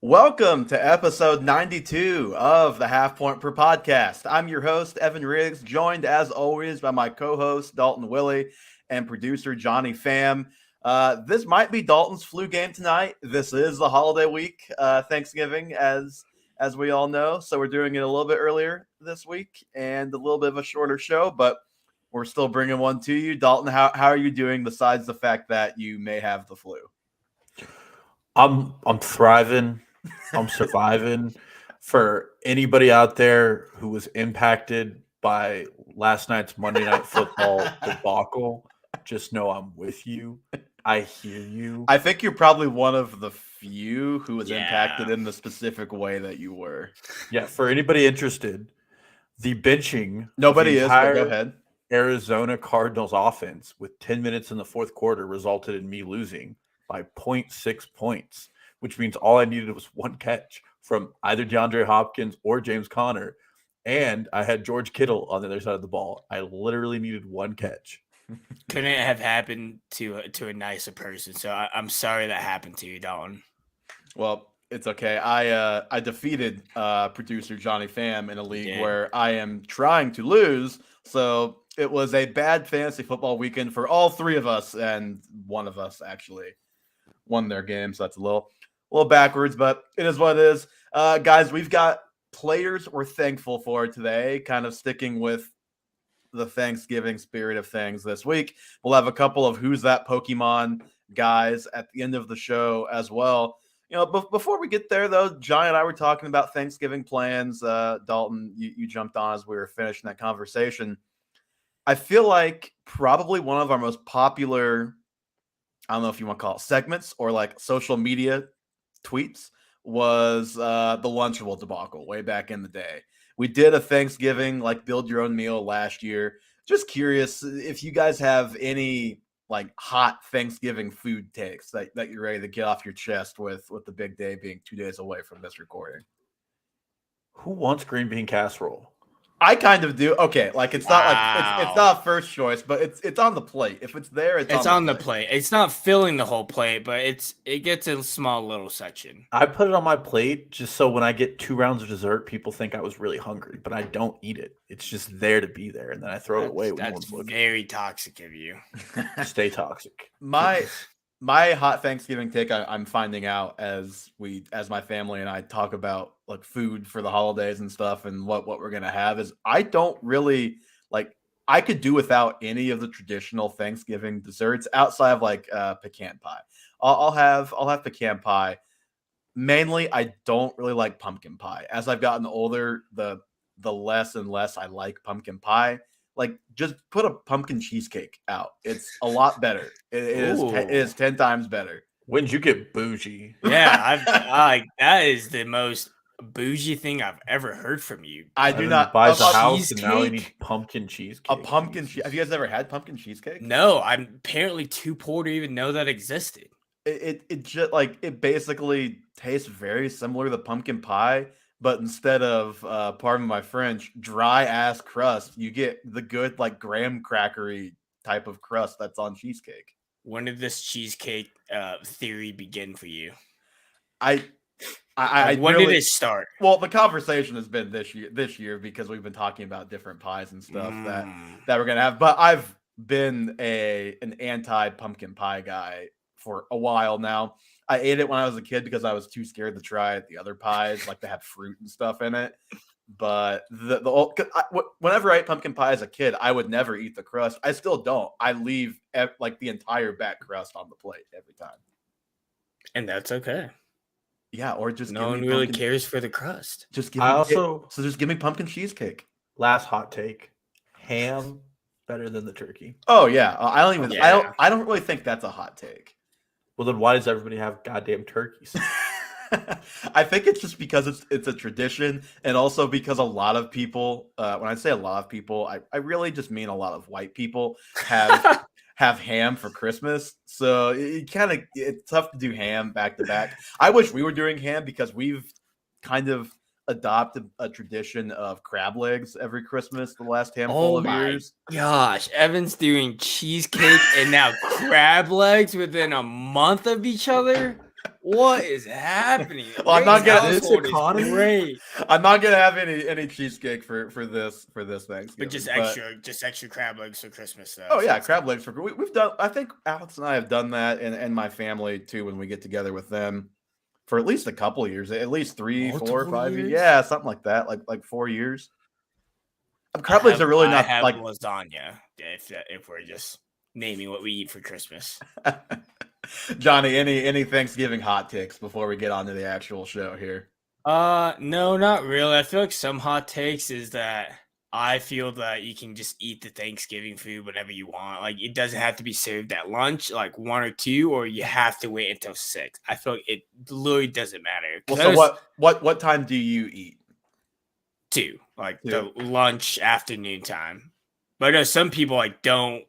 Welcome to episode 92 of the Half Point Per Podcast. I'm your host, Evan Riggs, joined as always by my co-host, Dalton Willie, and producer, Johnny Pham. This might be Dalton's flu game tonight. This is the holiday week, Thanksgiving, as we all know. So we're doing it a little bit earlier this week and a little bit of a shorter show, but we're still bringing one to you. Dalton, how are you doing besides the fact that you may have the flu? I'm thriving. I'm surviving. For anybody out there who was impacted by last night's Monday Night Football debacle, just know I'm with you. I hear you. I think you're probably one of the few who was impacted in the specific way that you were. Yeah, for anybody interested, the benching Nobody is, but go ahead. Arizona Cardinals offense with 10 minutes in the fourth quarter resulted in me losing by 0.6 points, which means all I needed was one catch from either DeAndre Hopkins or James Conner. And I had George Kittle on the other side of the ball. I literally needed one catch. Couldn't have happened to a nicer person. So I'm sorry that happened to you, Dalton. Well, it's okay. I defeated producer Johnny Pham in a league where I am trying to lose. So it was a bad fantasy football weekend for all three of us, and one of us actually won their game. So that's a little backwards, but it is what it is. Guys, we've got players we're thankful for today, kind of sticking with the Thanksgiving spirit of things this week. We'll have a couple of Who's That Pokemon guys at the end of the show as well. You know, before we get there, though, John and I were talking about Thanksgiving plans. Dalton, you jumped on as we were finishing that conversation. I feel like probably one of our most popular, I don't know if you want to call it segments or like social media tweets, was the Lunchable debacle way back in the day. We did a Thanksgiving, like, build your own meal last year. Just curious if you guys have any like hot Thanksgiving food takes that you're ready to get off your chest with the big day being 2 days away from this recording. Who wants green bean casserole? I kind of do. Okay, like it's not like it's not first choice, but it's on the plate. If it's there, it's on the plate. It's not filling the whole plate, but it gets a small little section. I put it on my plate just so when I get 2 rounds of dessert, people think I was really hungry, but I don't eat it. It's just there to be there, and then I throw it away when no one's looking. That's very toxic of you. Stay toxic. My hot Thanksgiving take, I'm finding out as my family and I talk about like food for the holidays and stuff and what we're gonna have, is I don't really like. I could do without any of the traditional Thanksgiving desserts outside of like pecan pie. I'll have pecan pie. Mainly, I don't really like pumpkin pie. As I've gotten older, the less and less I like pumpkin pie. Like, just put a pumpkin cheesecake out. It's a lot better. It is 10 times better. When did you get bougie? Yeah, that is the most bougie thing I've ever heard from you. I do not buys a house and now I need pumpkin cheesecake. A pumpkin cheese. Have you guys ever had pumpkin cheesecake? No, I'm apparently too poor to even know that existed. It just like it basically tastes very similar to pumpkin pie, but instead of pardon my French, dry ass crust, you get the good like graham crackery type of crust that's on cheesecake. When did this cheesecake theory begin for you? When did it start? Well, the conversation has been this year because we've been talking about different pies and stuff that we're gonna have. But I've been an anti pumpkin pie guy for a while now. I ate it when I was a kid because I was too scared to try the other pies, like they had fruit and stuff in it. But whenever I ate pumpkin pie as a kid, I would never eat the crust. I still don't. I leave like the entire back crust on the plate every time, and that's okay. Yeah, or just no one really cares for the crust. Just give me pumpkin cheesecake. Last hot take: ham better than the turkey. Oh yeah, I don't really think that's a hot take. Well, then why does everybody have goddamn turkeys? I think it's just because it's a tradition, and also because a lot of people, when I say a lot of people, I really just mean a lot of white people have ham for Christmas. So it's tough to do ham back to back. I wish we were doing ham because we've kind of adopted a tradition of crab legs every Christmas the last handful of years. Gosh, Evan's doing cheesecake and now crab legs within a month of each other. What is happening? Well, I'm not Ray's gonna- This household is economy? great. I'm not gonna have any cheesecake for this Thanksgiving. But just extra crab legs for Christmas though. Oh so yeah, it's crab legs for we've done. I think Alex and I have done that, and my family too when we get together with them for at least a couple of years, at least 3, 4, Multiple 5 years. years? Yeah, something like that, like 4 years. I Crab legs have- are really I not have like lasagna if we're just naming what we eat for Christmas. Johnny. Any Thanksgiving hot takes before we get on to the actual show here? No, not really. I feel like some hot takes is that I feel that you can just eat the Thanksgiving food whenever you want. Like it doesn't have to be served at lunch, like 1 or 2, or you have to wait until 6. I feel like it literally doesn't matter. Well, 'Cause so I was what time do you eat? 2, like 2. the lunch afternoon time. But I know some people like don't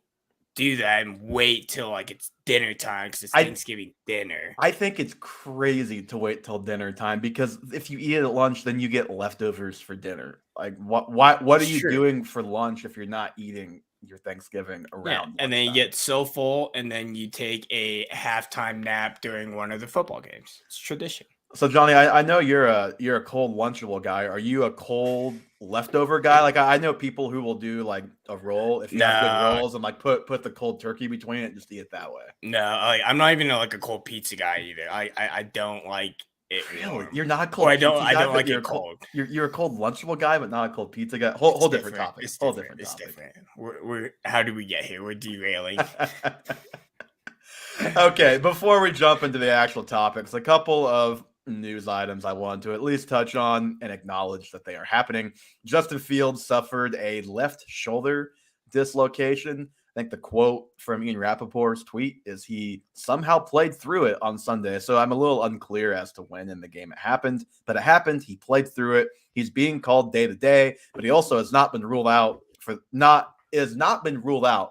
do that and wait till like it's dinner time because it's Thanksgiving dinner. I think it's crazy to wait till dinner time because if you eat it at lunch, then you get leftovers for dinner. Like what are It's you true. doing for lunch if you're not eating your Thanksgiving Yeah, around? and then you lunchtime? get so full, and then you take a halftime nap during one of the football games. It's tradition. So Johnny, I know you're a cold lunchable guy. Are you a cold leftover guy? Like I know people who will do like a roll if you have good No. rolls and like put the cold turkey between it and just eat it that way. No, I'm not even like a cold pizza guy either. I don't like it. Really? warm. You're not a cold Or I don't pizza guy, but like you're it a cold. You're a cold lunchable guy, but not a cold pizza guy. Whole It's different topic. It's Whole different. different It's topic. different. We're how did we get here? We're derailing. Okay, before we jump into the actual topics, a couple of news items I want to at least touch on and acknowledge that they are happening. Justin Fields suffered a left shoulder dislocation. I think the quote from Ian Rappaport's tweet is he somehow played through it on Sunday. So I'm a little unclear as to when in the game it happened, but it happened. He played through it. He's being called day to day, but he also has not been ruled out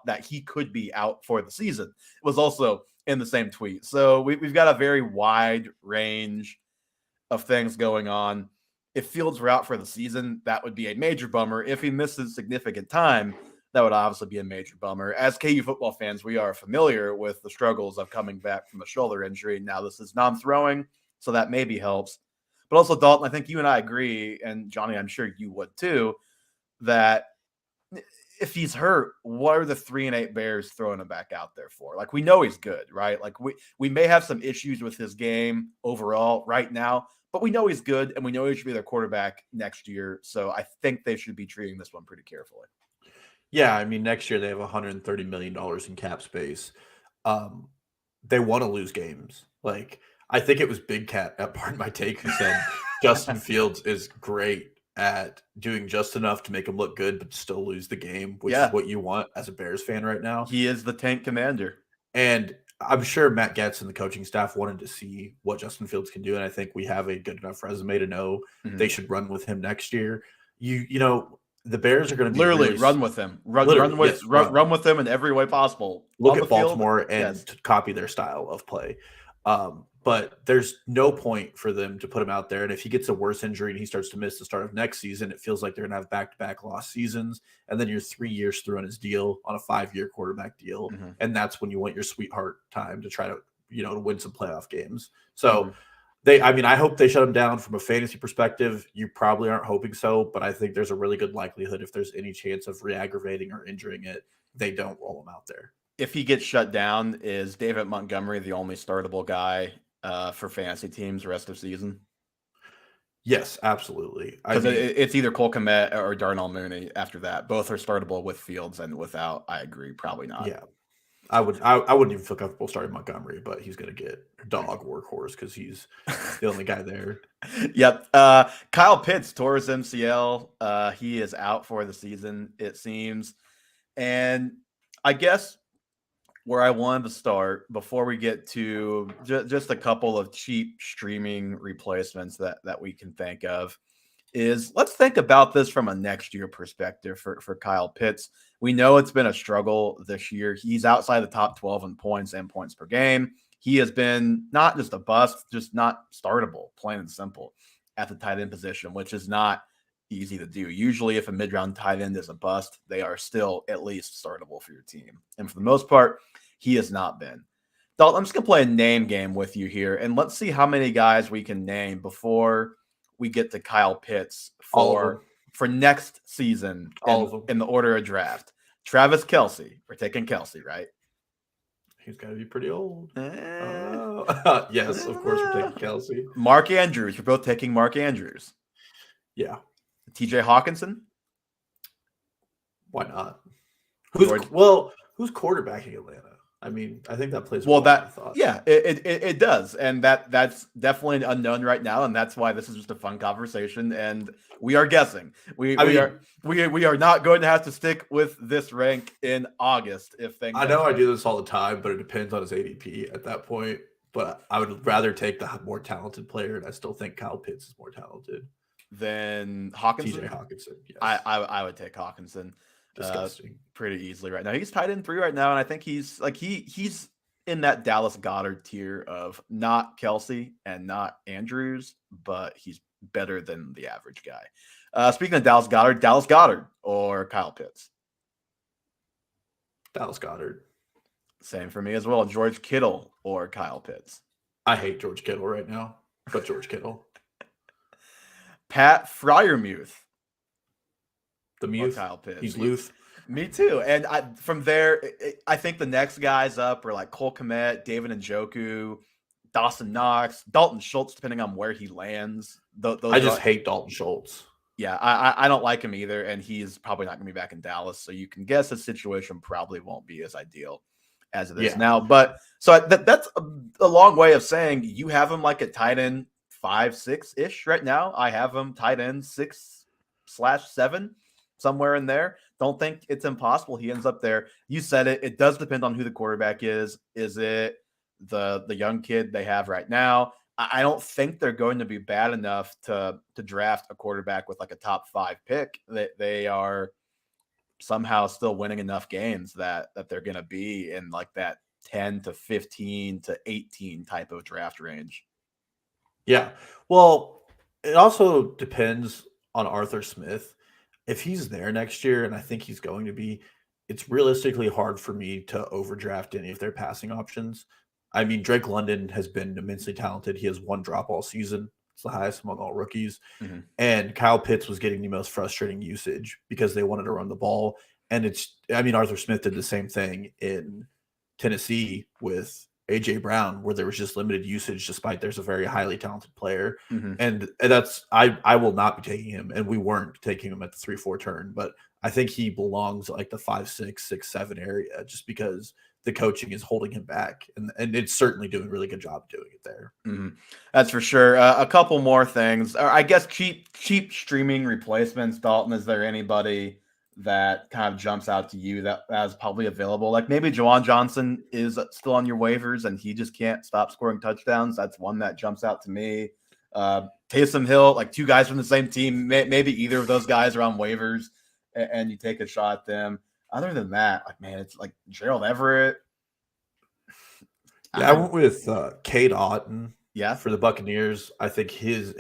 that he could be out for the season. It was also in the same tweet. So we've got a very wide range of things going on. If Fields were out for the season, that would be a major bummer. If he misses significant time, that would obviously be a major bummer. As KU football fans, we are familiar with the struggles of coming back from a shoulder injury. Now this is non-throwing, so that maybe helps. But also, Dalton, I think you and I agree, and Johnny, I'm sure you would too, that if he's hurt, what are the 3-8 Bears throwing him back out there for? Like, we know he's good, right? Like, we may have some issues with his game overall right now, but we know he's good, and we know he should be their quarterback next year. So I think they should be treating this one pretty carefully. Yeah, I mean, next year they have $130 million in cap space. They want to lose games. Like, I think it was Big Cat at Pardon My Take who said Justin Fields is great at doing just enough to make him look good, but still lose the game, which is what you want as a Bears fan right now. He is the tank commander. And I'm sure Matt Getz and the coaching staff wanted to see what Justin Fields can do. And I think we have a good enough resume to know they should run with him next year. You know, the Bears are going to be literally run with him. Run with him in every way possible. Look at Baltimore and copy their style of play. But there's no point for them to put him out there. And if he gets a worse injury and he starts to miss the start of next season, it feels like they're going to have back-to-back lost seasons. And then you're 3 years through on his deal on a 5-year quarterback deal. And that's when you want your sweetheart time to try to, to win some playoff games. So I hope they shut him down from a fantasy perspective. You probably aren't hoping so, but I think there's a really good likelihood if there's any chance of re-aggravating or injuring it, they don't roll him out there. If he gets shut down, is David Montgomery the only startable guy for fantasy teams the rest of the season? Yes, absolutely. Because it's either Cole Kmet or Darnell Mooney after that. Both are startable with Fields and without. I agree. Probably not. Yeah. I wouldn't even feel comfortable starting Montgomery, but he's going to get dog workhorse because he's the only guy there. Yep. Kyle Pitts tore his MCL. He is out for the season, it seems. And I guess where I wanted to start before we get to just a couple of cheap streaming replacements that we can think of is let's think about this from a next year perspective for Kyle Pitts. We know it's been a struggle this year. He's outside the top 12 in points and points per game. He has been not just a bust, just not startable, plain and simple, at the tight end position, which is not easy to do. Usually if a mid-round tight end is a bust, they are still at least startable for your team. And for the most part, he has not been. Dalton, I'm just gonna play a name game with you here, and let's see how many guys we can name before we get to Kyle Pitts All of them. for next season All of them. in the order of draft. Travis Kelce. We're taking Kelce, right? He's got to be pretty old. Eh. Yes, of course we're taking Kelce. Mark Andrews. We're both taking Mark Andrews. Yeah. TJ Hawkinson. Why not? George- Who's quarterbacking Atlanta? I mean, I think that plays Well, more than I thought. yeah, it does, and that's definitely an unknown right now, and that's why this is just a fun conversation, and we are guessing. We are not going to have to stick with this rank in August if things. I know I do this all the time, but it depends on his ADP at that point. But I would rather take the more talented player, and I still think Kyle Pitts is more talented than Hawkinson. TJ Hawkinson. Yes. I would take Hawkinson. Disgusting. Pretty easily right now. He's tight end 3 right now, and I think he's in that Dallas Goedert tier of not Kelce and not Andrews, but he's better than the average guy. Speaking of Dallas Goedert or Kyle Pitts. Dallas Goedert. Same for me as well. George Kittle or Kyle Pitts. I hate George Kittle right now, but George Kittle. Pat Freiermuth. The Or Muth. Kyle Pitts. He's Luth. Me too. And from there, I think the next guys up are like Cole Kmet, David Njoku, Dawson Knox, Dalton Schultz, depending on where he lands. I just hate Dalton Schultz. Yeah, I don't like him either, and he's probably not going to be back in Dallas. So you can guess his situation probably won't be as ideal as it is now. But so that's a long way of saying you have him like at tight end 5-6-ish right now. I have him tight end 6/7. Somewhere in there. Don't think it's impossible he ends up there. You said it. It does depend on who the quarterback is. Is it the young kid they have right now? I don't think they're going to be bad enough to draft a quarterback with like a top 5 pick. They are somehow still winning enough games that they're going to be in like that 10 to 15 to 18 type of draft range. Yeah. Well, it also depends on Arthur Smith. If he's there next year, and I think he's going to be, it's realistically hard for me to overdraft any of their passing options. I mean, Drake London has been immensely talented. He has 1 drop all season. It's the highest among all rookies. Mhm. And Kyle Pitts was getting the most frustrating usage because they wanted to run the ball. And Arthur Smith did the same thing in Tennessee with AJ Brown, where there was just limited usage despite there's a very highly talented player. Mhm. And that's I will not be taking him, and we weren't taking him at the 3-4 turn, but I think he belongs at like the 5-6, 6-7 area just because the coaching is holding him back, and it's certainly doing a really good job doing it there. Mm-hmm. That's for sure. A couple more things. I guess cheap streaming replacements. Dalton, is there anybody that kind of jumps out to you that is probably available? Like maybe Juwan Johnson is still on your waivers and he just can't stop scoring touchdowns. That's one that jumps out to me. Taysom Hill, like 2 guys from the same team. Maybe either of those guys are on waivers and you take a shot at them. Other than that, like, man, it's like Gerald Everett. Yeah, I went with Cade Otton. Yeah, for the Buccaneers. I think his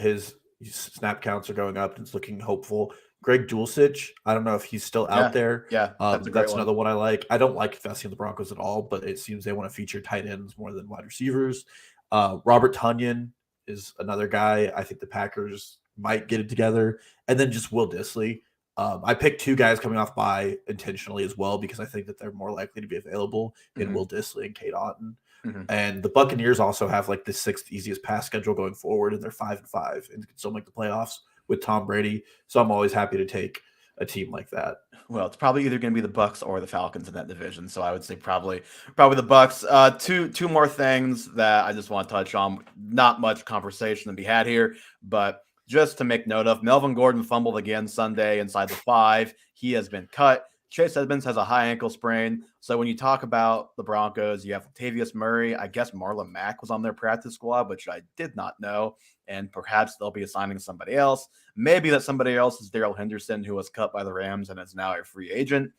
snap counts are going up and it's looking hopeful. Greg Dulcich, I don't know if he's still out there. Yeah, that's another one I like. I don't like investing in the Broncos at all, but it seems they want to feature tight ends more than wide receivers. Robert Tonyan is another guy. I think the Packers might get it together. And then just Will Dissly. I picked 2 guys coming off bye intentionally as well because I think that they're more likely to be available in Will Dissly and Cade Otton. Mm-hmm. And the Buccaneers also have like the 6th easiest pass schedule going forward, and they're 5-5 and can still make the playoffs with Tom Brady. So I'm always happy to take a team like that. Well, it's probably either going to be the Bucks or the Falcons in that division. So I would say probably the Bucks. Two more things that I just want to touch on. Not much conversation to be had here, but just to make note of, Melvin Gordon fumbled again Sunday inside the 5. He has been cut. Chase Edmonds has a high ankle sprain. So when you talk about the Broncos, you have Latavius Murray. I guess Marlon Mack was on their practice squad, which I did not know. And perhaps they'll be assigning somebody else. Maybe that somebody else is Darrell Henderson, who was cut by the Rams and is now a free agent.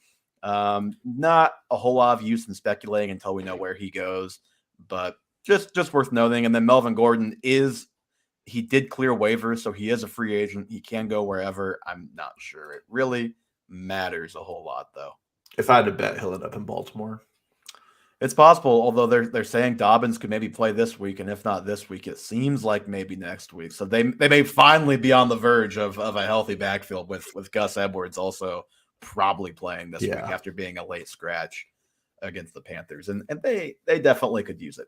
Not a whole lot of use in speculating until we know where he goes, but just worth noting. And then Melvin Gordon he did clear waivers, so he is a free agent. He can go wherever. I'm not sure it really matters a whole lot, though. If I had to bet, he'll end up in Baltimore. It's possible, although they're saying Dobbins could maybe play this week, and if not this week, it seems like maybe next week. So they may finally be on the verge of a healthy backfield with Gus Edwards also probably playing this week after being a late scratch against the Panthers. And they definitely could use it.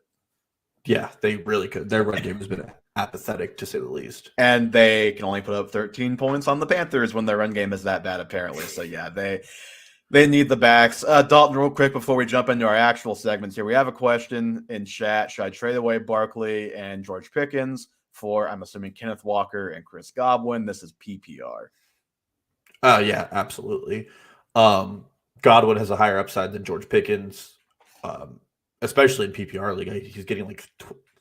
Yeah, they really could. Their run game has been apathetic, to say the least. And they can only put up 13 points on the Panthers when their run game is that bad, apparently. So, yeah, they need the backs. Dalton, real quick before we jump into our actual segments here, we have a question in chat. Should I trade away Barkley and George Pickens for, I'm assuming, Kenneth Walker and Chris Godwin? This is PPR. Yeah, absolutely. Godwin has a higher upside than George Pickens, especially in PPR league. He's getting like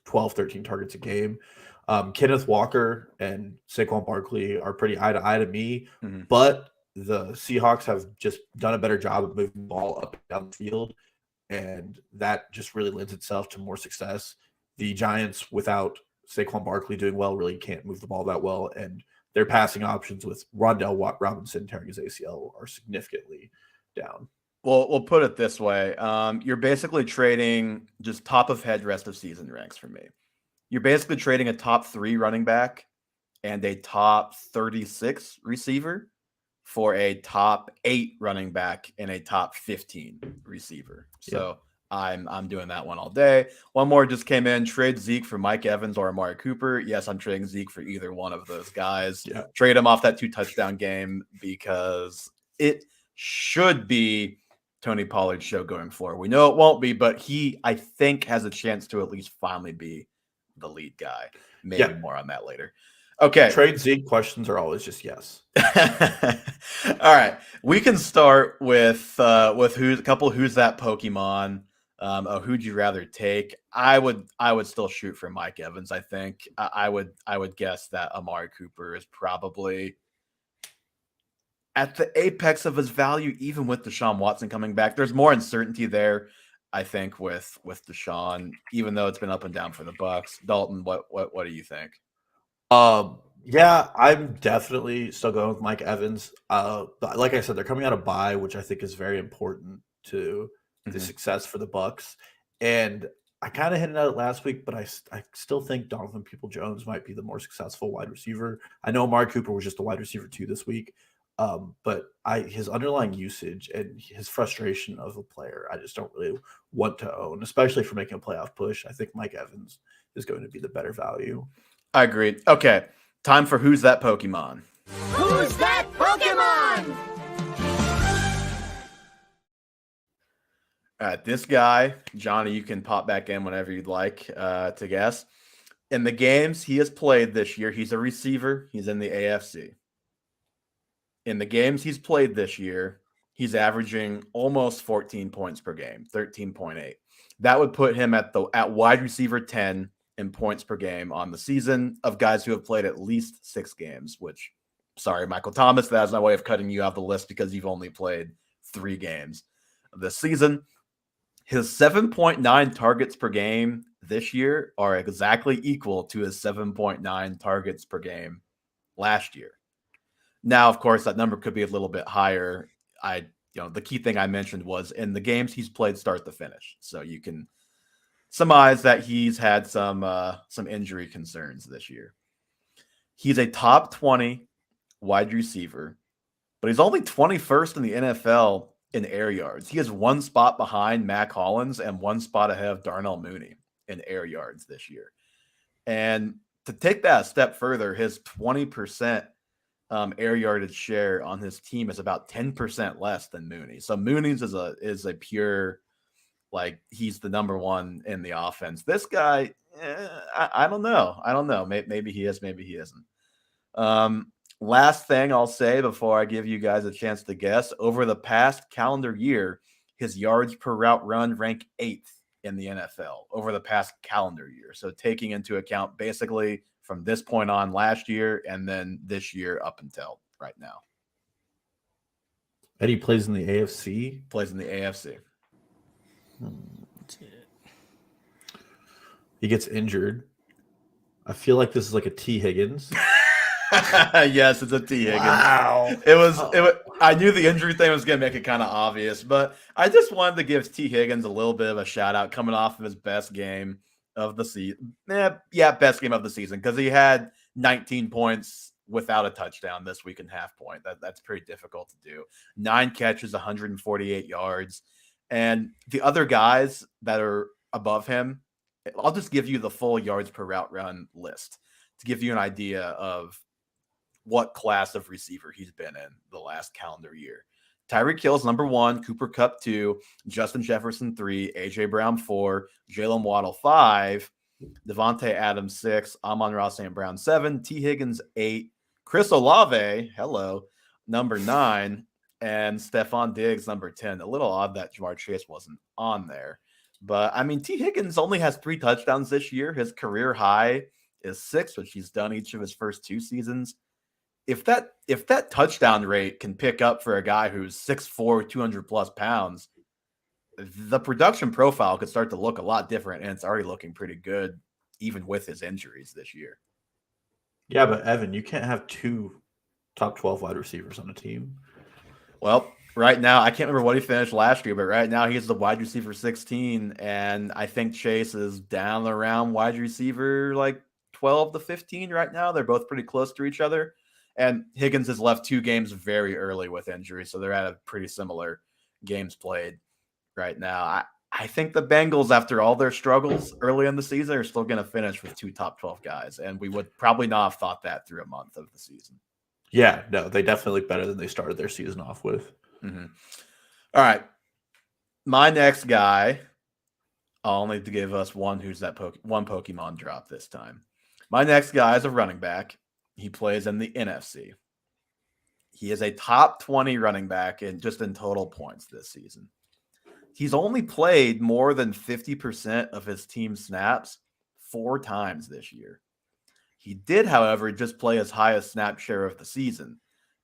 12, 13 targets a game. Kenneth Walker and Saquon Barkley are pretty eye to eye to me, but the Seahawks have just done a better job of moving the ball up and down the field, and that just really lends itself to more success. The Giants, without Saquon Barkley doing well, really can't move the ball that well, and their passing options with Rondell Robinson tearing his ACL are significantly down. Well, we'll put it this way. You're basically trading just top of head rest of season ranks for me. You're basically trading a top 3 running back and a top 36 receiver for a top 8 running back and a top 15 receiver. So I'm doing that one all day. One more just came in. Trade Zeke for Mike Evans or Amari Cooper. Yes, I'm trading Zeke for either one of those guys. Yeah. Trade him off that 2 touchdown game because it should be Tony Pollard's show going forward. We know it won't be, but he, I think, has a chance to at least finally be the lead guy. Maybe more on that later. Okay. Trade Zeke questions are always just yes. All right. We can start with who's that Pokemon. Who'd you rather take? I would still shoot for Mike Evans. I think I would guess that Amari Cooper is probably at the apex of his value, even with Deshaun Watson coming back. There's more uncertainty there, I think, with Deshaun, even though it's been up and down for the Bucks. Dalton, what do you think? Yeah, I'm definitely still going with Mike Evans. Like I said, they're coming out of bye, which I think is very important to the success for the Bucks. And I kind of hinted at it last week, but I still think Donovan Peoples-Jones might be the more successful wide receiver. I know Amari Cooper was just a wide receiver 2 this week, but his underlying usage and his frustration of a player, I just don't really want to own, especially for making a playoff push. I think Mike Evans is going to be the better value. I agree. Okay, time for Who's That Pokemon? Who's that Pokemon? All right, this guy, Johnny, you can pop back in whenever you'd like to guess. In the games he has played this year, he's a receiver. He's in the AFC. In the games he's played this year, he's averaging almost 14 points per game, 13.8. That would put him at wide receiver 10 in points per game on the season of guys who have played at least 6 games, which, sorry, Michael Thomas, that's my way of cutting you off the list because you've only played 3 games this season. His 7.9 targets per game this year are exactly equal to his 7.9 targets per game last year. Now, of course, that number could be a little bit higher. The key thing I mentioned was in the games he's played start to finish. So you can surmise that he's had some injury concerns this year. He's a top 20 wide receiver, but he's only 21st in the NFL in air yards. He is 1 spot behind Mac Hollins and 1 spot ahead of Darnell Mooney in air yards this year. And to take that a step further, his 20% air yardage share on his team is about 10% less than Mooney. So Mooney's is a pure, like, he's the number 1 in the offense. This guy, I don't know. Maybe he is, maybe he isn't. Last thing I'll say before I give you guys a chance to guess, over the past calendar year, his yards per route run rank 8th in the NFL over the past calendar year. So taking into account basically from this point on last year and then this year up until right now. Eddie plays in the AFC? Plays in the AFC. He gets injured. I feel like this is like a T. Higgins. Yes, it's a T. Higgins. Wow. It was I knew the injury thing was going to make it kind of obvious, but I just wanted to give T. Higgins a little bit of a shout out coming off of his best game of the season. Best game of the season because he had 19 points without a touchdown this week and half point. That's pretty difficult to do. 9 catches, 148 yards. And the other guys that are above him, I'll just give you the full yards per route run list to give you an idea of what class of receiver he's been in the last calendar year. Tyreek Hill's number 1, Cooper Kupp 2, Justin Jefferson 3, AJ Brown 4, Jalen Waddle 5, Devontae Adams 6, Amon-Ra St. Brown 7, T. Higgins 8, Chris Olave, number 9, and Stephon Diggs number 10. A little odd that Ja'Marr Chase wasn't on there. But, I mean, T. Higgins only has 3 touchdowns this year. His career high is 6, which he's done each of his first 2 seasons. If that touchdown rate can pick up for a guy who's 6'4", 200 plus pounds, the production profile could start to look a lot different, and it's already looking pretty good, even with his injuries this year. Yeah, but Evan, you can't have 2 top 12 wide receivers on a team. Well, right now, I can't remember what he finished last year, but right now he's the wide receiver 16, and I think Chase is down around wide receiver like 12 to 15 right now. They're both pretty close to each other. And Higgins has left 2 games very early with injury, so they're at a pretty similar games played right now. I think the Bengals, after all their struggles early in the season, are still going to finish with 2 top 12 guys, and we would probably not have thought that through a month of the season. Yeah, no, they definitely look better than they started their season off with. Mm-hmm. All right. My next guy, I'll need to give us one who's that one Pokemon drop this time. My next guy is a running back. He plays in the NFC. He is a top 20 running back in total points this season. He's only played more than 50% of his team snaps 4 times this year. He did, however, just play his highest snap share of the season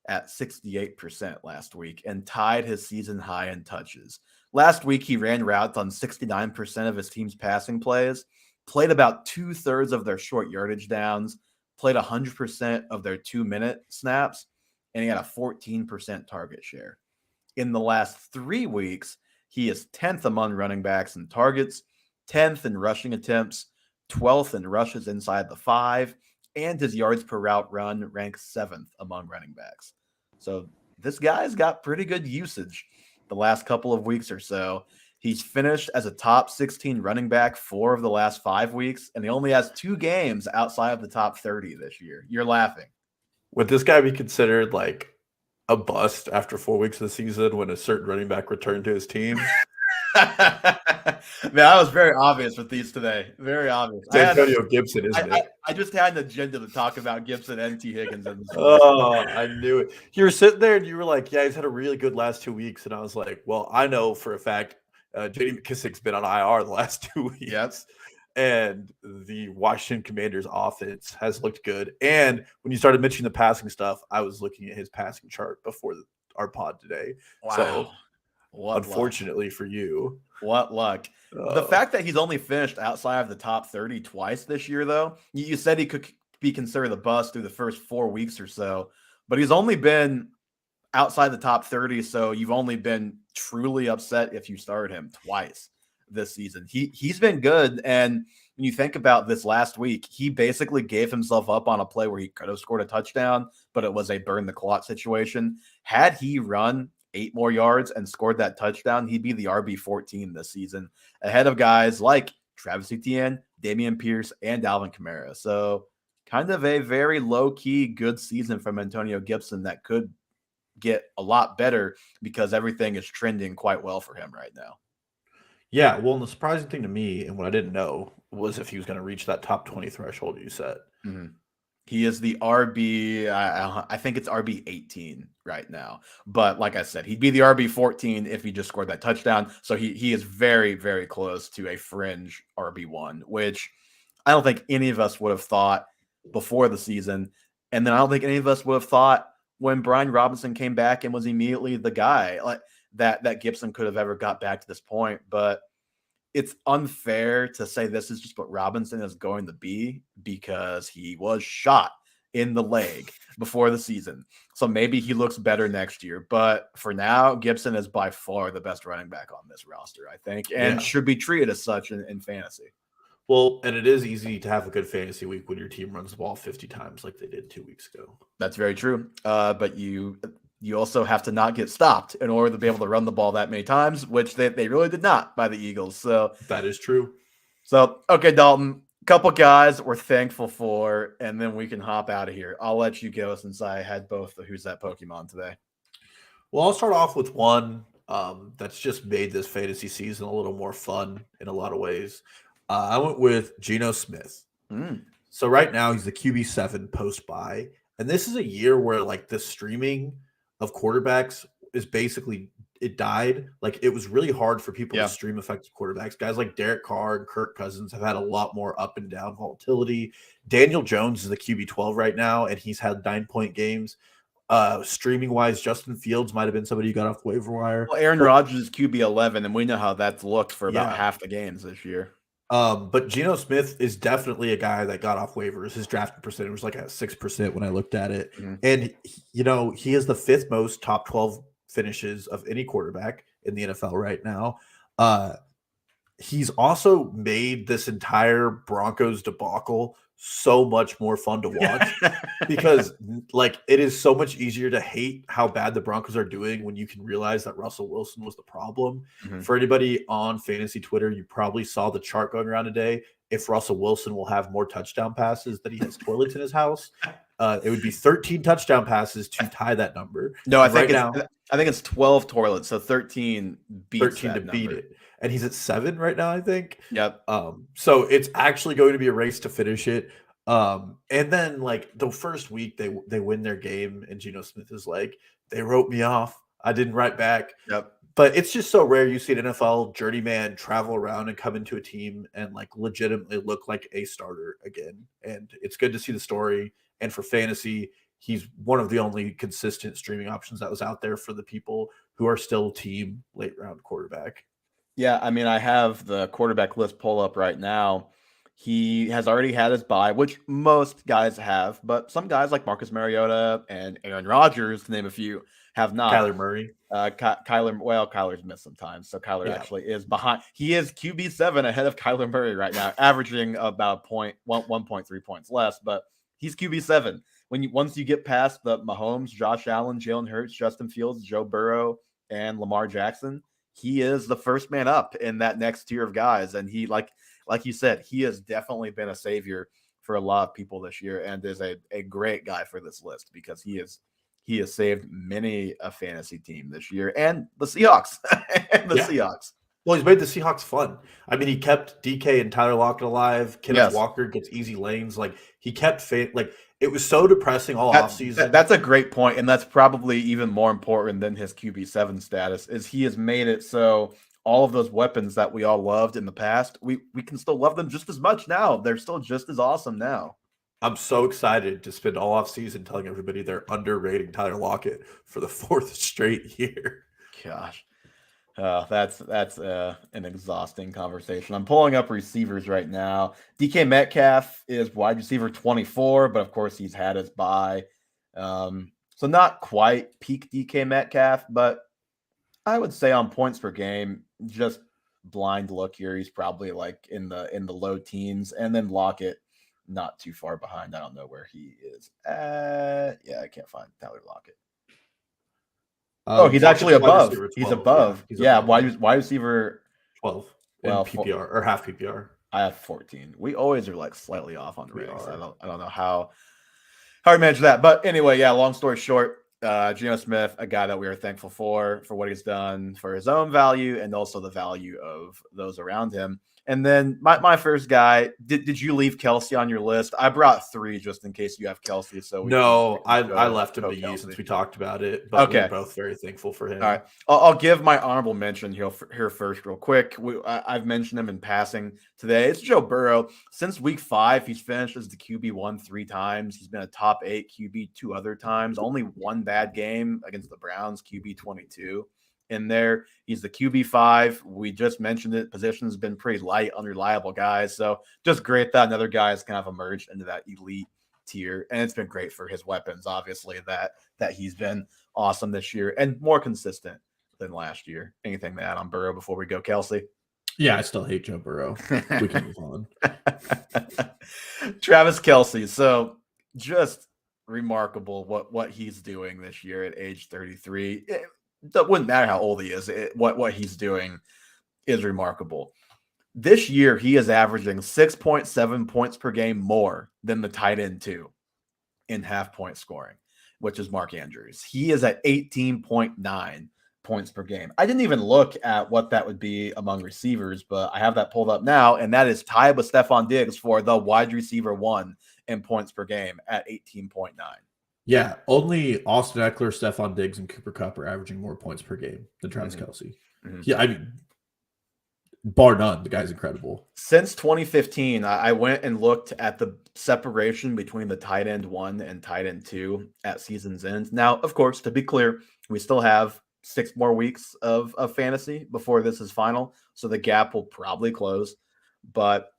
at 68% last week and tied his season high in touches. Last week, he ran routes on 69% of his team's passing plays, played about 2/3 of their short yardage downs, played 100% of their 2-minute snaps, and he had a 14% target share. In the last 3 weeks, he is 10th among running backs in targets, 10th in rushing attempts, 12th in rushes inside the 5, and his yards per route run ranks 7th among running backs. So this guy's got pretty good usage the last couple of weeks or so. He's finished as a top 16 running back 4 of the last 5 weeks, and he only has 2 games outside of the top 30 this year. You're laughing. Would this guy be considered like a bust after 4 weeks of the season when a certain running back returned to his team? Man, I was very obvious with these today. Very obvious. It's Antonio Gibson, isn't it? I just had an agenda to talk about Gibson and T. Higgins. Oh, I knew it. You were sitting there and you were like, yeah, he's had a really good last 2 weeks. And I was like, well, I know for a fact J.D. McKissick's been on IR the last 2 weeks. Yes. And the Washington Commanders offense has looked good. And when you started mentioning the passing stuff, I was looking at his passing chart before our pod today. Wow. So What unfortunately for you. What luck. The fact that he's only finished outside of the top 30 twice this year, though, you said he could be considered a bust through the first 4 weeks or so, but he's only been outside the top 30, so you've only been truly upset if you started him twice this season. He's been good, and when you think about this last week, he basically gave himself up on a play where he could have scored a touchdown, but it was a burn the clock situation. Had he run 8 more yards and scored that touchdown, he'd be the RB14 this season, ahead of guys like Travis Etienne, Dameon Pierce, and Alvin Kamara. So kind of a very low-key good season from Antonio Gibson that could get a lot better because everything is trending quite well for him right now. Yeah, well, and the surprising thing to me and what I didn't know was if he was going to reach that top 20 threshold you set. Mm-hmm. He is the RB, I think it's RB 18 right now. But like I said, he'd be the RB 14 if he just scored that touchdown. So he is very, very close to a fringe RB1, which I don't think any of us would have thought before the season. And then I don't think any of us would have thought when Brian Robinson came back and was immediately the guy like that Gibson could have ever got back to this point. But it's unfair to say this is just what Robinson is going to be because he was shot in the leg before the season. So maybe he looks better next year. But for now, Gibson is by far the best running back on this roster, I think, and should be treated as such in fantasy. Well, and it is easy to have a good fantasy week when your team runs the ball 50 times like they did 2 weeks ago. That's very true. But you also have to not get stopped in order to be able to run the ball that many times, which they really did not by the Eagles. So that is true. So, okay, Dalton, couple guys we're thankful for, and then we can hop out of here. I'll let you go since I had both the Who's That Pokemon today. Well, I'll start off with one that's just made this fantasy season a little more fun in a lot of ways. I went with Geno Smith. So right now he's the QB7 post-bye, and this is a year where like the streaming of quarterbacks is basically it died. Like it was really hard for people to stream effective quarterbacks. Guys like Derek Carr and Kirk Cousins have had a lot more up and down volatility. Daniel Jones is the QB12 right now, and he's had 9-point games. Streaming wise, Justin Fields might have been somebody you got off the waiver wire. Well, Aaron Rodgers is QB11, and we know how that's looked for about half the games this year. But Geno Smith is definitely a guy that got off waivers. His drafting percentage was like at 6% when I looked at it. And, he has the 5th most top 12 finishes of any quarterback in the NFL right now. He's also made this entire Broncos debacle so much more fun to watch because like it is so much easier to hate how bad the Broncos are doing when you can realize that Russell Wilson was the problem. For anybody on fantasy Twitter, you probably saw the chart going around today. If Russell Wilson will have more touchdown passes than he has toilets in his house, it would be 13 touchdown passes to tie that number. No, I think it's 12 toilets, so 13 beats 13 to that beat number. it. And he's at 7 right now, I think. Yep. So it's actually going to be a race to finish it. And then like the first week they win their game, and Geno Smith is like, they wrote me off. I didn't write back. Yep. But it's just so rare you see an NFL journeyman travel around and come into a team and like legitimately look like a starter again. And it's good to see the story. And for fantasy, he's one of the only consistent streaming options that was out there for the people who are still team late round quarterback. Yeah, I mean, I have the quarterback list pull up right now. He has already had his bye, which most guys have, but some guys like Marcus Mariota and Aaron Rodgers, to name a few, have not. Kyler Murray. Kyler's missed some time, so Kyler actually is behind. He is QB7 ahead of Kyler Murray right now, averaging about 1.3 points less, but he's QB7. Once you get past the Mahomes, Josh Allen, Jalen Hurts, Justin Fields, Joe Burrow, and Lamar Jackson, he is the first man up in that next tier of guys. And he, like you said, he has definitely been a savior for a lot of people this year and is a great guy for this list because he has saved many a fantasy team this year and the Seahawks. Seahawks. Well, he's made the Seahawks fun. I mean, he kept DK and Tyler Lockett alive. Kenneth Walker gets easy lanes. Like he kept it was so depressing all offseason. That's a great point, and that's probably even more important than his QB7 status. Is he has made it so all of those weapons that we all loved in the past, we can still love them just as much now. They're still just as awesome now. I'm so excited to spend all offseason telling everybody they're underrating Tyler Lockett for the 4th straight year. Gosh. That's an exhausting conversation. I'm pulling up receivers right now. DK Metcalf is wide receiver 24, but of course he's had his bye. So not quite peak DK Metcalf, but I would say on points per game, just blind look here, he's probably like in the low teens, and then Lockett not too far behind. I don't know where he is. I can't find Tyler Lockett. He's actually above. He's above. Wide receiver 12 in PPR or half PPR. I have 14. We always are like slightly off on the ratings. I don't know how we manage that. But anyway, long story short, Geno Smith, a guy that we are thankful for what he's done for his own value and also the value of those around him. And then my first guy, did you leave Kelsey on your list? I brought 3 just in case you have Kelsey. So I left him to you since we talked about it. But we're both very thankful for him. All right, I'll give my honorable mention here first, real quick. I've mentioned him in passing today. It's Joe Burrow. Since week 5, he's finished as the QB1 3 times. He's been a top 8 QB 2 other times. Only one bad game against the Browns, QB 22. In there, he's the QB5. We just mentioned it. Position's been pretty light, unreliable guys. So just great that another guy has kind of emerged into that elite tier, and it's been great for his weapons. Obviously, that he's been awesome this year and more consistent than last year. Anything to add on Burrow before we go, Kelsey? Yeah, I still hate Joe Burrow. We can move on. Travis Kelce. So just remarkable what he's doing this year at age 33. That wouldn't matter how old he is. What he's doing is remarkable. This year, he is averaging 6.7 points per game more than the tight end 2 in half-point scoring, which is Mark Andrews. He is at 18.9 points per game. I didn't even look at what that would be among receivers, but I have that pulled up now, and that is tied with Stephon Diggs for the wide receiver 1 in points per game at 18.9. Yeah, only Austin Eckler, Stephon Diggs, and Cooper Kupp are averaging more points per game than Travis Kelce. Yeah, I mean, bar none, the guy's incredible. Since 2015, I went and looked at the separation between the tight end 1 and tight end 2 at season's end. Now, of course, to be clear, we still have 6 more weeks of fantasy before this is final, so the gap will probably close. But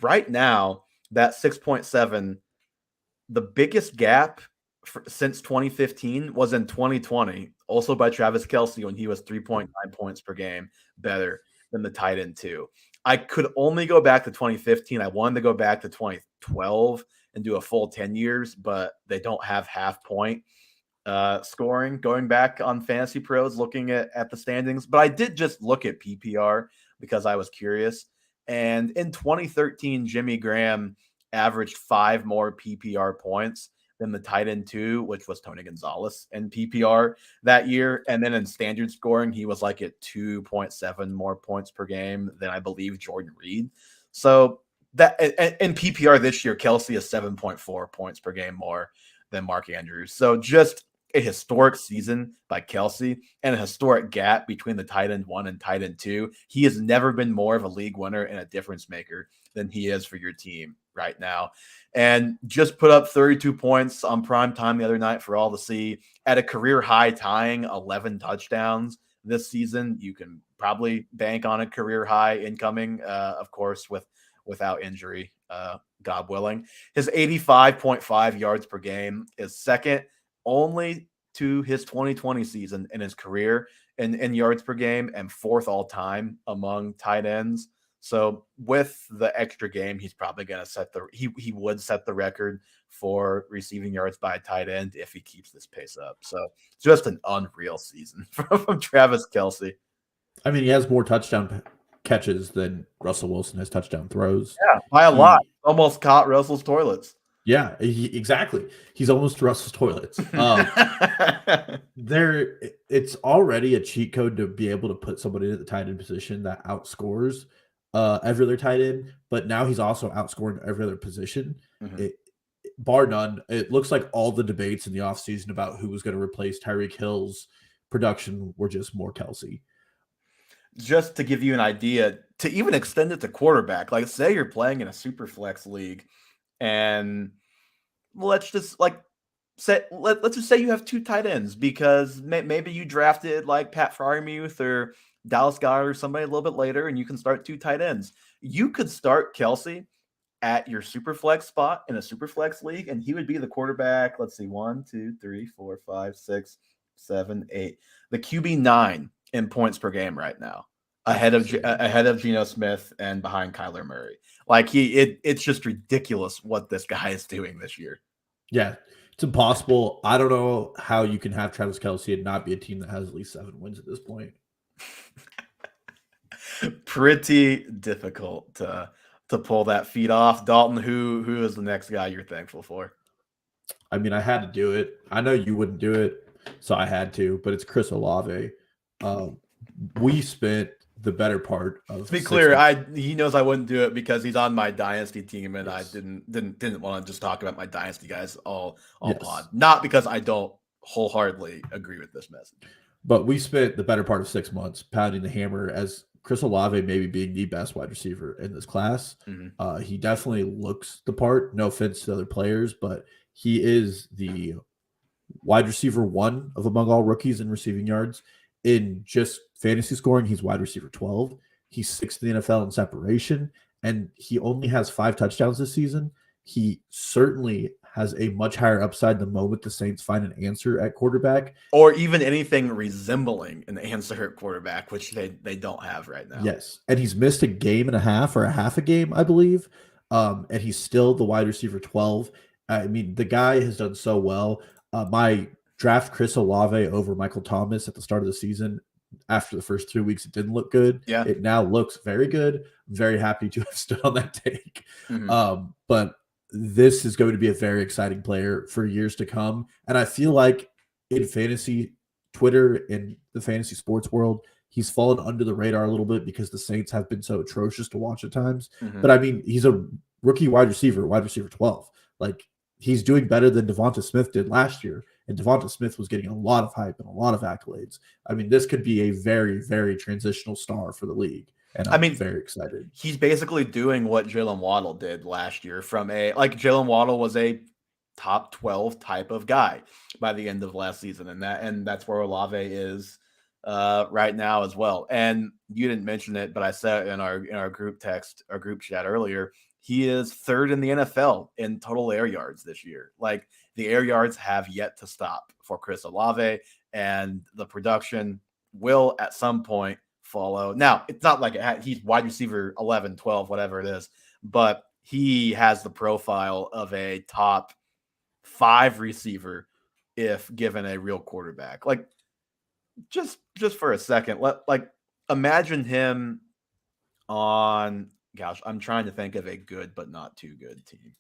right now, that 6.7, the biggest gap since 2015 was in 2020, also by Travis Kelce when he was 3.9 points per game better than the tight end 2. I could only go back to 2015. I wanted to go back to 2012 and do a full 10 years, but they don't have half point scoring going back on Fantasy Pros looking at the standings. But I did just look at PPR because I was curious. And in 2013, Jimmy Graham averaged 5 more PPR points than the tight end 2, which was Tony Gonzalez in PPR that year. And then in standard scoring, he was like at 2.7 more points per game than I believe Jordan Reed. So that in PPR this year, Kelce is 7.4 points per game more than Mark Andrews. So just a historic season by Kelce and a historic gap between the tight end 1 and tight end 2. He has never been more of a league winner and a difference maker than he is for your team right now. And just put up 32 points on prime time the other night for all to see, at a career high tying 11 touchdowns this season. You can probably bank on a career high incoming, of course, without injury, God willing. His 85.5 yards per game is second only to his 2020 season in his career in yards per game, and 4th all time among tight ends. So with the extra game, he's probably going to he would set the record for receiving yards by a tight end if he keeps this pace up. So just an unreal season from Travis Kelce. I mean, he has more touchdown catches than Russell Wilson has touchdown throws. Yeah, by a lot. Almost caught Russell's toilets. Yeah, exactly. He's almost Russell's toilets. It's already a cheat code to be able to put somebody at the tight end position that outscores every other tight end, but now he's also outscoring every other position. Bar none. It looks like all the debates in the offseason about who was going to replace Tyreek Hill's production were just more Kelce. Just to give you an idea, to even extend it to quarterback, like say you're playing in a super flex league, and let's just say you have 2 tight ends because maybe you drafted like Pat Freiermuth or Dallas Goedert or somebody a little bit later, and you can start 2 tight ends. You could start Kelce at your super flex spot in a super flex league, and he would be the quarterback. Let's see, 1, 2, 3, 4, 5, 6, 7, 8. The QB 9 in points per game right now, ahead of Geno Smith and behind Kyler Murray. Like it's just ridiculous what this guy is doing this year. Yeah, it's impossible. I don't know how you can have Travis Kelce and not be a team that has at least 7 wins at this point. Pretty difficult to pull that feat off. Dalton, who is the next guy you're thankful for? I mean, I had to do it. I know you wouldn't do it, so I had to, but it's Chris Olave. We spent the better part of. To be clear, he knows I wouldn't do it because he's on my dynasty team, and yes. I didn't want to just talk about my dynasty guys all yes. pod. Not because I don't wholeheartedly agree with this message. But we spent the better part of 6 months pounding the hammer as Chris Olave maybe being the best wide receiver in this class. He definitely looks the part. No offense to other players, but he is the wide receiver 1 of among all rookies in receiving yards. In just fantasy scoring, he's wide receiver 12. He's 6th in the NFL in separation, and he only has 5 touchdowns this season. He certainly has a much higher upside the moment the Saints find an answer at quarterback. Or even anything resembling an answer at quarterback, which they don't have right now. Yes. And he's missed a game and a half or a half a game, I believe. And he's still the wide receiver 12. I mean, the guy has done so well. My draft Chris Olave over Michael Thomas at the start of the season. After the first 2 weeks, it didn't look good. Yeah. It now looks very good. I'm very happy to have stood on that take. But this is going to be a very exciting player for years to come. And I feel like in fantasy Twitter, in the fantasy sports world, he's fallen under the radar a little bit because the Saints have been so atrocious to watch at times. But I mean, he's a rookie wide receiver 12. Like, he's doing better than Devonta Smith did last year. And Devonta Smith was getting a lot of hype and a lot of accolades. I mean, this could be a very, very transitional star for the league. And I'm very excited. He's basically doing what Jalen Waddle did last year Jalen Waddle was a top 12 type of guy by the end of last season. And that's where Olave is right now as well. And you didn't mention it, but I said in our group chat earlier, he is third in the NFL in total air yards this year. Like, the air yards have yet to stop for Chris Olave, and the production will at some point follow. Now, it's not like he's wide receiver 11, 12, whatever it is, but he has the profile of a top 5 receiver if given a real quarterback. Like, just for a second, imagine him on, gosh, I'm trying to think of a good but not too good team.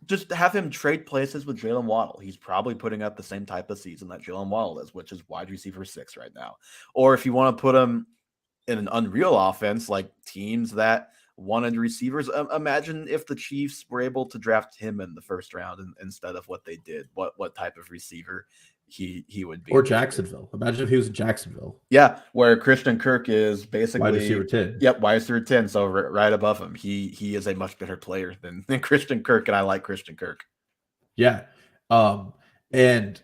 Just have him trade places with Jalen Waddle. He's probably putting up the same type of season that Jalen Waddle is, which is wide receiver 6 right now. Or if you want to put him in an unreal offense, like teams that wanted receivers, imagine if the Chiefs were able to draft him in the first round instead of what they did. What type of receiver he would be. Or Jacksonville. Imagine if he was in Jacksonville. Yeah, where Christian Kirk is basically wide receiver 10. Yep, wide receiver 10. So right above him. He is a much better player than Christian Kirk, and I like Christian Kirk. Yeah. And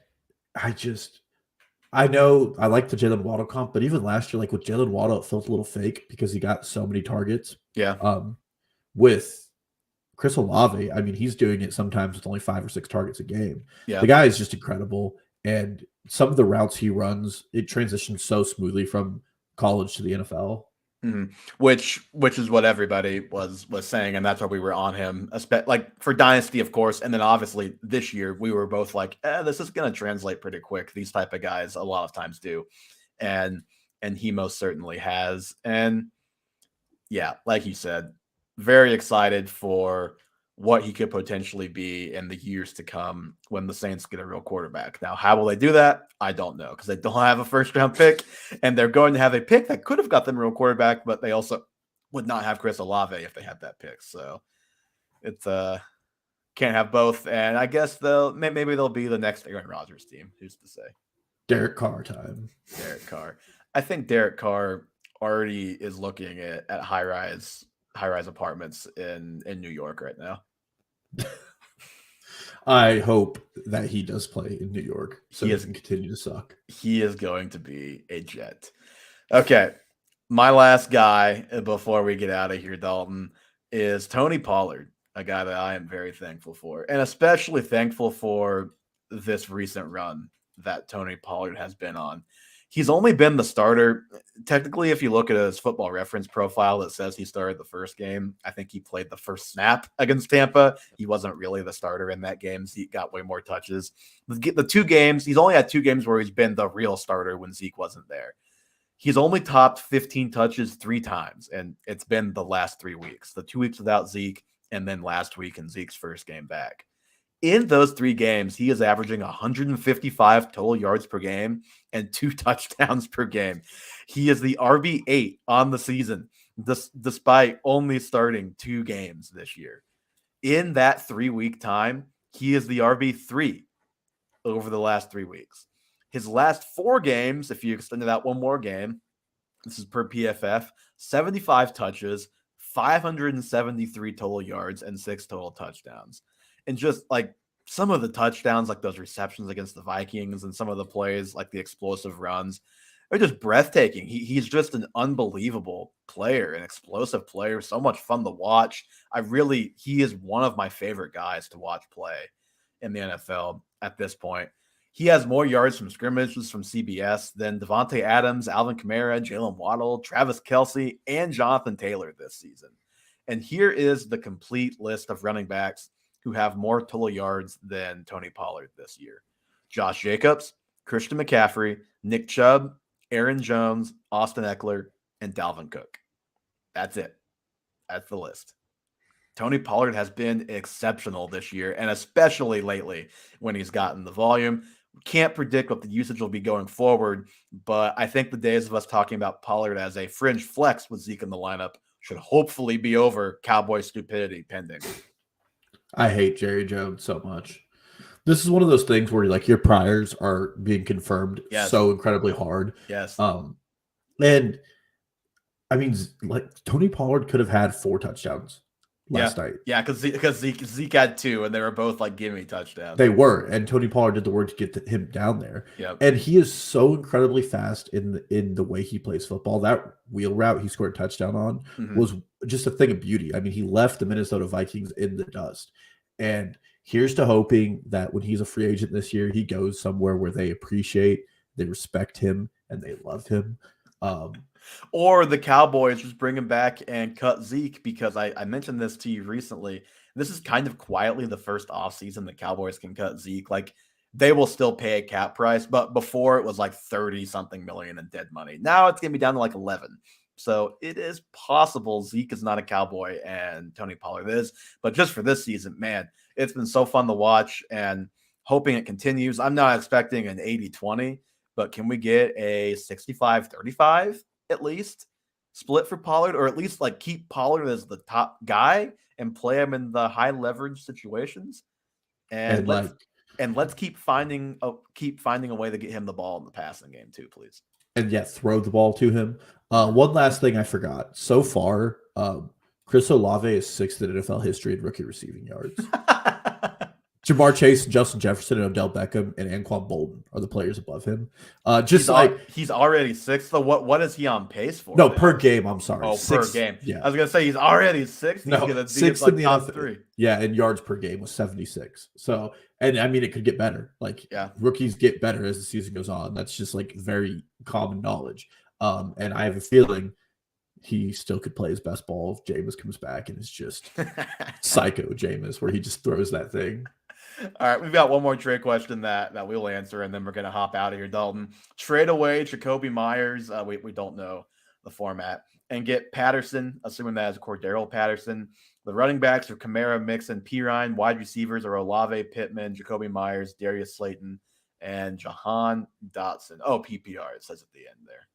I know I like the Jalen Waddle comp, but even last year, like with Jalen Waddle, it felt a little fake because he got so many targets. Yeah. With Chris Olave, I mean, he's doing it sometimes with only 5 or 6 targets a game. Yeah. The guy is just incredible. And some of the routes he runs, it transitions so smoothly from college to the NFL. Which is what everybody was saying, and that's why we were on him. Like for Dynasty, of course, and then obviously this year we were both like, this is going to translate pretty quick. These type of guys a lot of times do, and he most certainly has. And yeah, like you said, very excited for what he could potentially be in the years to come when the Saints get a real quarterback. Now, how will they do that? I don't know, because they don't have a first-round pick, and they're going to have a pick that could have got them a real quarterback, but they also would not have Chris Olave if they had that pick. So it's can't have both, and I guess maybe they'll be the next Aaron Rodgers team. Who's to say? Derek Carr time. Derek Carr. I think Derek Carr already is looking at high-rise apartments in New York right now. I hope that he does play in New York so he doesn't continue to suck. He is going to be a Jet. Okay. My last guy before we get out of here, Dalton, is Tony Pollard, a guy that I am very thankful for, and especially thankful for this recent run that Tony Pollard has been on. He's only been the starter. Technically, if you look at his Football Reference profile, it says he started the first game. I think he played the first snap against Tampa. He wasn't really the starter in that game. Zeke got way more touches. The 2 games, he's only had 2 games where he's been the real starter when Zeke wasn't there. He's only topped 15 touches 3 times, and it's been the last 3 weeks. The 2 weeks without Zeke, and then last week in Zeke's first game back. In those 3 games, he is averaging 155 total yards per game and 2 touchdowns per game. He is the RB8 on the season, despite only starting 2 games this year. In that 3-week time, he is the RB3 over the last 3 weeks. His last 4 games, if you extended out 1 more game, this is per PFF, 75 touches, 573 total yards, and 6 total touchdowns. And just like some of the touchdowns, like those receptions against the Vikings and some of the plays, like the explosive runs, they're just breathtaking. He's just an unbelievable player, an explosive player, so much fun to watch. He is one of my favorite guys to watch play in the NFL at this point. He has more yards from scrimmages from CBS than Devontae Adams, Alvin Kamara, Jalen Waddle, Travis Kelce, and Jonathan Taylor this season. And here is the complete list of running backs who have more total yards than Tony Pollard this year. Josh Jacobs, Christian McCaffrey, Nick Chubb, Aaron Jones, Austin Eckler, and Dalvin Cook. That's it. That's the list. Tony Pollard has been exceptional this year, and especially lately when he's gotten the volume. Can't predict what the usage will be going forward, but I think the days of us talking about Pollard as a fringe flex with Zeke in the lineup should hopefully be over. Cowboy stupidity pending. I hate Jerry Jones so much. This is one of those things where like your priors are being confirmed so incredibly hard. Yes. And I mean, like Tony Pollard could have had 4 touchdowns last night. Yeah, because Zeke had 2, and they were both like gimme touchdowns. They were, and Tony Pollard did the work to get him down there. Yep. And he is so incredibly fast in the way he plays football. That wheel route he scored a touchdown on was just a thing of beauty. I mean, he left the Minnesota Vikings in the dust. And here's to hoping that when he's a free agent this year, he goes somewhere where they appreciate, they respect him, and they love him. Or the Cowboys just bring him back and cut Zeke, because I mentioned this to you recently. This is kind of quietly the first offseason the Cowboys can cut Zeke. Like, they will still pay a cap price, but before it was like 30-something million in dead money. Now it's going to be down to like 11. So it is possible Zeke is not a Cowboy and Tony Pollard is. But just for this season, man, it's been so fun to watch, and hoping it continues. I'm not expecting an 80-20, but can we get a 65-35 at least split for Pollard, or at least like keep Pollard as the top guy and play him in the high leverage situations? And let's keep finding a way to get him the ball in the passing game too, please. And throw the ball to him. One last thing I forgot. So far, Chris Olave is 6th in NFL history in rookie receiving yards. Jamar Chase, Justin Jefferson, and Odell Beckham, and Anquan Bolden are the players above him. He's already 6th. So what is he on pace for? No, per game. I'm sorry. Oh, 6th, per game. Yeah, I was gonna say he's already 6th. No, he's gonna 6th in the top 3. Yeah, and yards per game was 76. So, and I mean, it could get better. Like, rookies get better as the season goes on. That's just like very common knowledge. And I have a feeling he still could play his best ball if Jameis comes back and it's just psycho Jameis, where he just throws that thing. All right, we've got one more trade question that we'll answer, and then we're going to hop out of here, Dalton. Trade away Jakobi Meyers. We don't know the format. And get Patterson, assuming that is Cordero Patterson. The running backs are Kamara, Mixon, Pirine. Wide receivers are Olave, Pittman, Jakobi Meyers, Darius Slayton, and Jahan Dotson. Oh, PPR, it says at the end there.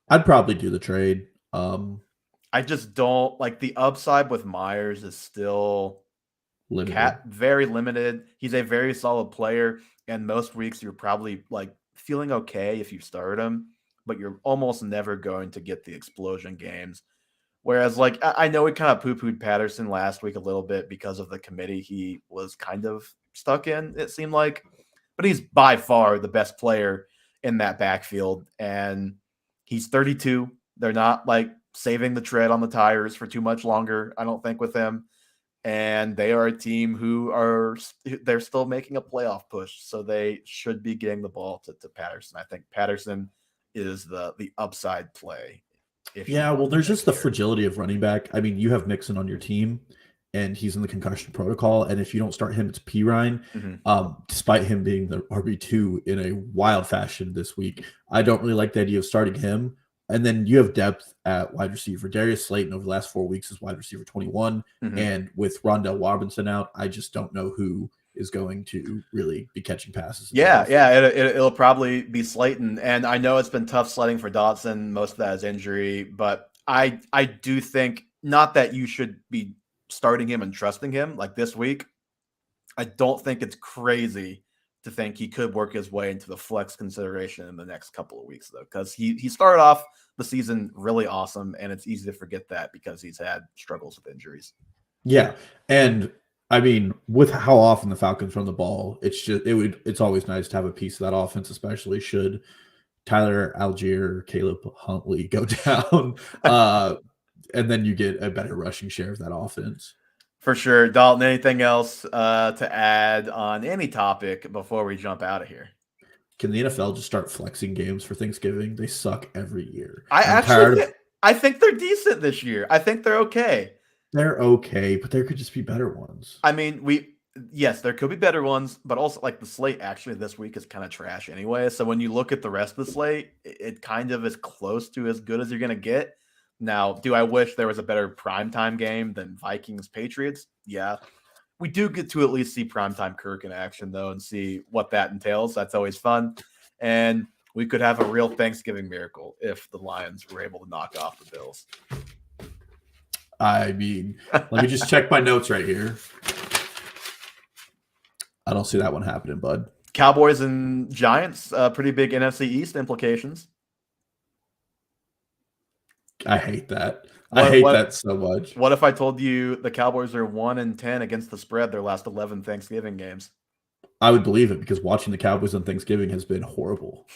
I'd probably do the trade. I just don't like the upside with Myers is still very limited. He's a very solid player, and most weeks you're probably like feeling okay if you start him, but you're almost never going to get the explosion games. Whereas, like, I know we kind of poo-pooed Patterson last week a little bit because of the committee he was kind of stuck in, it seemed like, but he's by far the best player in that backfield, and he's 32. They're not like saving the tread on the tires for too much longer, I don't think, with him. And they are a team they're still making a playoff push, so they should be getting the ball to Patterson. I think Patterson is the upside play. Well, there's just the fragility of running back. I mean, you have Mixon on your team, and he's in the concussion protocol. And if you don't start him, it's Pirine. Despite him being the RB2 in a wild fashion this week, I don't really like the idea of starting him. And then you have depth at wide receiver. Darius Slayton over the last 4 weeks is wide receiver 21. And with Rondell Robinson out, I just don't know who is going to really be catching passes. It'll probably be Slayton. And I know it's been tough sledding for Dotson. Most of that is injury. But I do think, not that you should be starting him and trusting him like this week. I don't think it's crazy to think he could work his way into the flex consideration in the next couple of weeks, though, because he started off the season really awesome, and it's easy to forget that because he's had struggles with injuries. Yeah, and I mean, with how often the Falcons run the ball, it's always nice to have a piece of that offense, especially should Tyler Algier, Caleb Huntley go down, and then you get a better rushing share of that offense. For sure. Dalton, anything else to add on any topic before we jump out of here? Can the NFL just start flexing games for Thanksgiving? They suck every year. I think they're decent this year. I think they're okay. They're okay, but there could just be better ones. I mean, yes, there could be better ones, but also like the slate actually this week is kind of trash anyway. So when you look at the rest of the slate, it kind of is close to as good as you're going to get. Now, do I wish there was a better primetime game than Vikings Patriots? Yeah. We do get to at least see primetime Kirk in action, though, and see what that entails. That's always fun. And we could have a real Thanksgiving miracle if the Lions were able to knock off the Bills. I mean, let me just check my notes right here. I don't see that one happening, bud. Cowboys and Giants, pretty big NFC East implications. I hate that. I hate that so much. What if I told you the Cowboys are 1-10 against the spread their last 11 Thanksgiving games? I would believe it because watching the Cowboys on Thanksgiving has been horrible.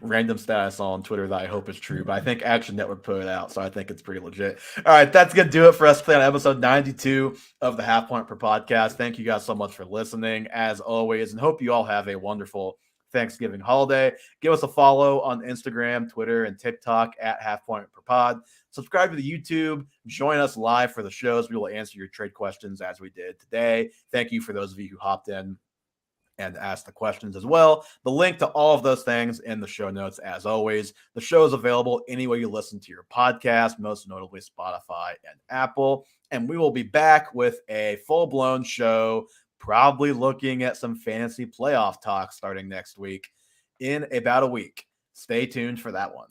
Random stat I saw on Twitter that I hope is true, but I think Action Network put it out, so I think it's pretty legit. All right, that's going to do it for us today on episode 92 of the Half Point Per Podcast. Thank you guys so much for listening, as always, and hope you all have a wonderful Thanksgiving holiday. Give us a follow on Instagram, Twitter, and TikTok at Half Point Per Pod. Subscribe to the YouTube. Join us live for the shows. We will answer your trade questions as we did today. Thank you for those of you who hopped in and ask the questions as well. The link to all of those things in the show notes, as always. The show is available anywhere you listen to your podcast, most notably Spotify and Apple. And we will be back with a full-blown show, probably looking at some fantasy playoff talk starting next week in about a week. Stay tuned for that one.